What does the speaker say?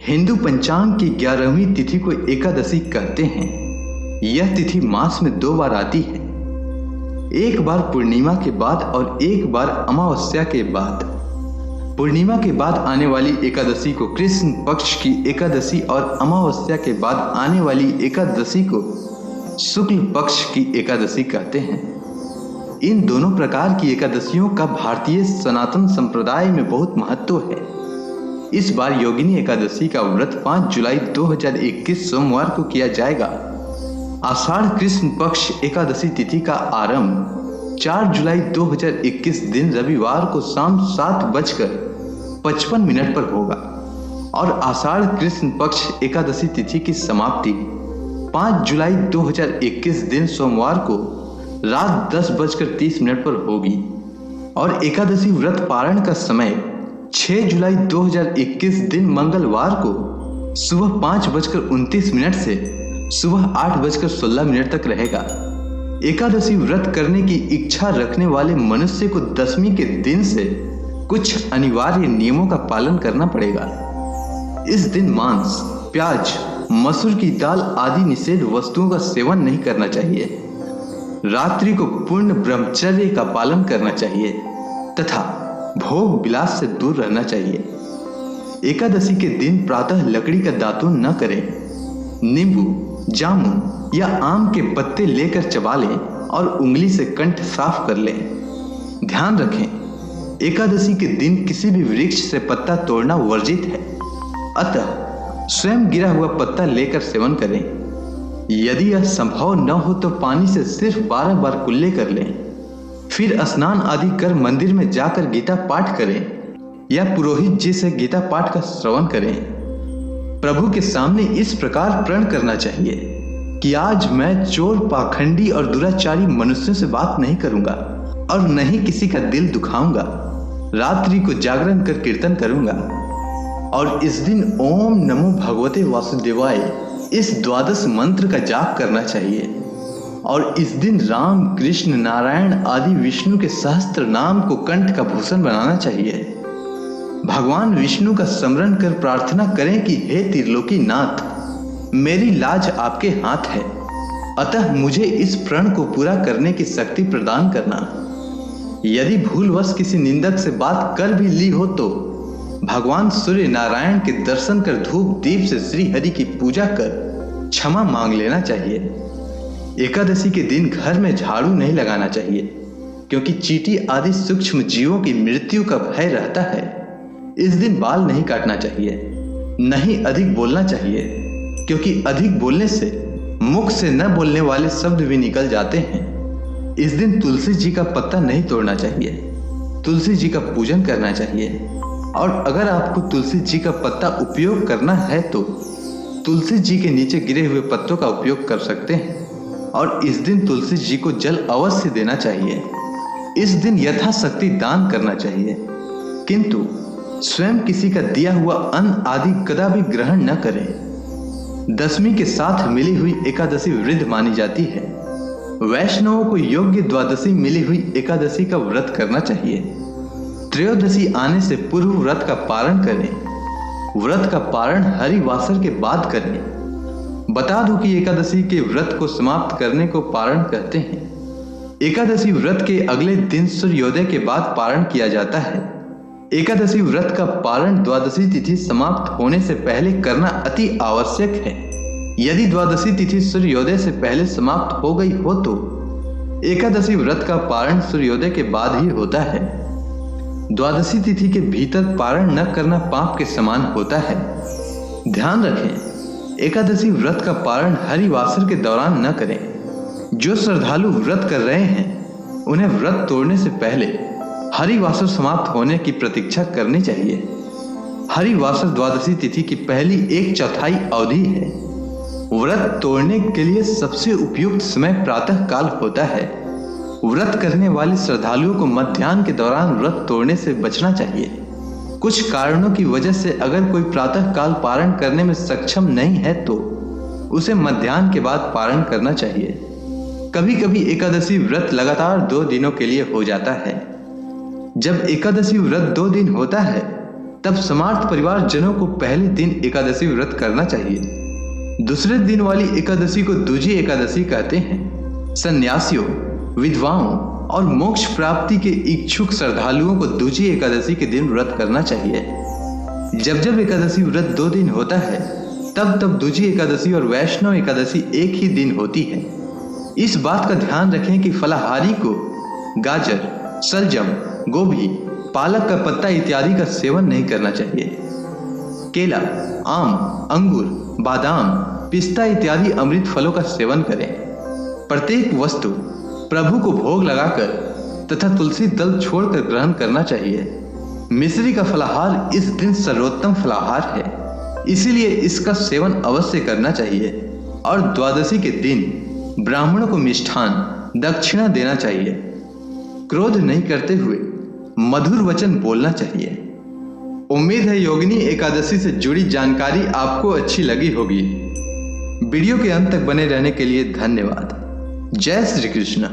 हिंदू पंचांग की 11वीं तिथि को एकादशी कहते हैं। यह तिथि मास में 2 बार आती है, एक बार पूर्णिमा के बाद और एक बार अमावस्या के बाद। पूर्णिमा के बाद आने वाली एकादशी को कृष्ण पक्ष की एकादशी और अमावस्या के बाद आने वाली एकादशी को शुक्ल पक्ष की एकादशी कहते हैं। इन दोनों प्रकार की एकादशियों का भारतीय सनातन संप्रदाय में बहुत महत्व है। इस बार योगिनी एकादशी का व्रत 5 जुलाई 2021 सोमवार को किया जाएगा। आषाढ़ कृष्ण पक्ष एकादशी तिथि का आरंभ 4 जुलाई 2021 दिन रविवार को शाम 7:55 पर होगा और आषाढ़ कृष्ण पक्ष एकादशी तिथि की समाप्ति 5 जुलाई 2021 दिन सोमवार को रात 10:30 पर होगी और एकादशी व्रत पारण का समय 6 जुलाई 2021 दिन मंगलवार को सुबह 5:29 से सुबह 8:16 तक रहेगा। एकादशी व्रत करने की इच्छा रखने वाले मनुष्य को दशमी के दिन से कुछ अनिवार्य नियमों का पालन करना पड़ेगा। इस दिन मांस, प्याज, मसूर की दाल आदि निषेध वस्तुओं का सेवन नहीं करना चाहिए। रात्रि को पूर्ण ब्रह्मचर्य का पालन करना चाहिए तथा भोग विलास से दूर रहना चाहिए। एकादशी के दिन प्रातः लकड़ी का दातुन न करें। नींबू, जामुन या आम के पत्ते लेकर चबा लें और उंगली से कंठ साफ कर लें। ध्यान रखें, एकादशी के दिन किसी भी वृक्ष से पत्ता तोड़ना वर्जित है, अतः स्वयं गिरा हुआ पत्ता लेकर सेवन करें। यदि यह संभव न हो तो पानी से सिर्फ 12 बार कुल्ले कर लें। फिर स्नान आदि कर मंदिर में जाकर गीता पाठ करें या पुरोहित जी से गीता पाठ का श्रवण करें। प्रभु के सामने इस प्रकार प्रण करना चाहिए कि आज मैं चोर, पाखंडी और दुराचारी मनुष्यों से बात नहीं करूंगा और न ही किसी का दिल दुखाऊंगा। रात्रि को जागरण कर कीर्तन करूंगा और इस दिन ओम नमो भगवते वासुदेवाय इस 12 मंत्र का जाप करना चाहिए और इस दिन राम, कृष्ण, नारायण आदि विष्णु के सहस्त्र नाम को कंठ का भूषण बनाना चाहिए। भगवान विष्णु का स्मरण कर प्रार्थना करें कि हे त्रिलोकी नाथ, मेरी लाज आपके हाथ है, अतः मुझे इस प्रण को पूरा करने की शक्ति प्रदान करना। यदि भूलवश किसी निंदक से बात कर भी ली हो तो भगवान सूर्य नारायण के दर्शन कर धूप दीप से श्री हरि की पूजा कर क्षमा मांग लेना चाहिए। एकादशी के दिन घर में झाड़ू नहीं लगाना चाहिए क्योंकि चींटी आदि सूक्ष्म जीवों की मृत्यु का भय रहता है। इस दिन बाल नहीं काटना चाहिए, नहीं अधिक बोलना चाहिए क्योंकि अधिक बोलने से मुख से न बोलने वाले शब्द भी निकल जाते हैं। इस दिन तुलसी जी का पत्ता नहीं तोड़ना चाहिए, तुलसी जी का पूजन करना चाहिए और अगर आपको तुलसी जी का पत्ता उपयोग करना है तो तुलसी जी के नीचे गिरे हुए पत्तों का उपयोग कर सकते हैं और इस दिन तुलसी जी को जल अवश्य देना चाहिए। इस दिन यथाशक्ति दान करना चाहिए किंतु स्वयं किसी का दिया हुआ अन्न आदि कदापि ग्रहण न करें। दशमी के साथ मिली हुई एकादशी वृद्ध मानी जाती है। वैष्णवों को योग्य द्वादशी मिली हुई एकादशी का व्रत करना चाहिए। त्रयोदशी आने से पूर्व व्रत का पारण करें। व्रत का पारण हरिवासर के बाद करें। बता दूं कि एकादशी के व्रत को समाप्त करने को पारण कहते हैं। एकादशी व्रत के अगले दिन सूर्योदय के बाद पारण किया जाता है। एकादशी व्रत का पारण द्वादशी तिथि समाप्त होने से पहले करना अति आवश्यक है। यदि द्वादशी तिथि सूर्योदय से पहले समाप्त हो गई हो तो एकादशी व्रत का पारण सूर्योदय के बाद ही होता है। द्वादशी तिथि के भीतर पारण न करना पाप के समान होता है। ध्यान रखें, एकादशी व्रत का पारण हरिवासर के दौरान न करें। जो श्रद्धालु व्रत कर रहे हैं उन्हें व्रत तोड़ने से पहले हरिवासर समाप्त होने की प्रतीक्षा करनी चाहिए। हरिवासर द्वादशी तिथि की पहली 1/4 अवधि है। व्रत तोड़ने के लिए सबसे उपयुक्त समय प्रातः काल होता है। व्रत करने वाले श्रद्धालुओं को मध्याह्न के दौरान व्रत तोड़ने से बचना चाहिए। कुछ कारणों की वजह से अगर कोई प्रातः काल पारण करने में सक्षम नहीं है तो उसे मध्याह्न के बाद पारण करना चाहिए। कभी कभी एकादशी व्रत लगातार 2 दिनों के लिए हो जाता है। जब एकादशी व्रत 2 दिन होता है तब समार्थ परिवार जनों को पहले दिन एकादशी व्रत करना चाहिए। दूसरे दिन वाली एकादशी को दूजी एकादशी कहते हैं। सन्यासियों, विधवाओं और मोक्ष प्राप्ति के इच्छुक श्रद्धालुओं को दूजी एकादशी के दिन व्रत करना चाहिए। जब जब एकादशी व्रत 2 दिन होता है तब तब दूजी एकादशी और वैष्णव एकादशी एक ही दिन होती है। इस बात का ध्यान रखें कि फलाहारी को गाजर, सलजम, गोभी, पालक का पत्ता इत्यादि का सेवन नहीं करना चाहिए। केला, आम, अंगूर, बादाम, पिस्ता इत्यादि अमृत फलों का सेवन करें। प्रत्येक वस्तु प्रभु को भोग लगाकर तथा तुलसी दल छोड़कर ग्रहण करना चाहिए। मिश्री का फलाहार इस दिन सर्वोत्तम फलाहार है, इसीलिए इसका सेवन अवश्य करना चाहिए। और द्वादशी के दिन ब्राह्मणों को मिष्ठान दक्षिणा देना चाहिए। क्रोध नहीं करते हुए मधुर वचन बोलना चाहिए। उम्मीद है योगिनी एकादशी से जुड़ी जानकारी आपको अच्छी लगी होगी। वीडियो के अंत तक बने रहने के लिए धन्यवाद। जय श्री कृष्ण।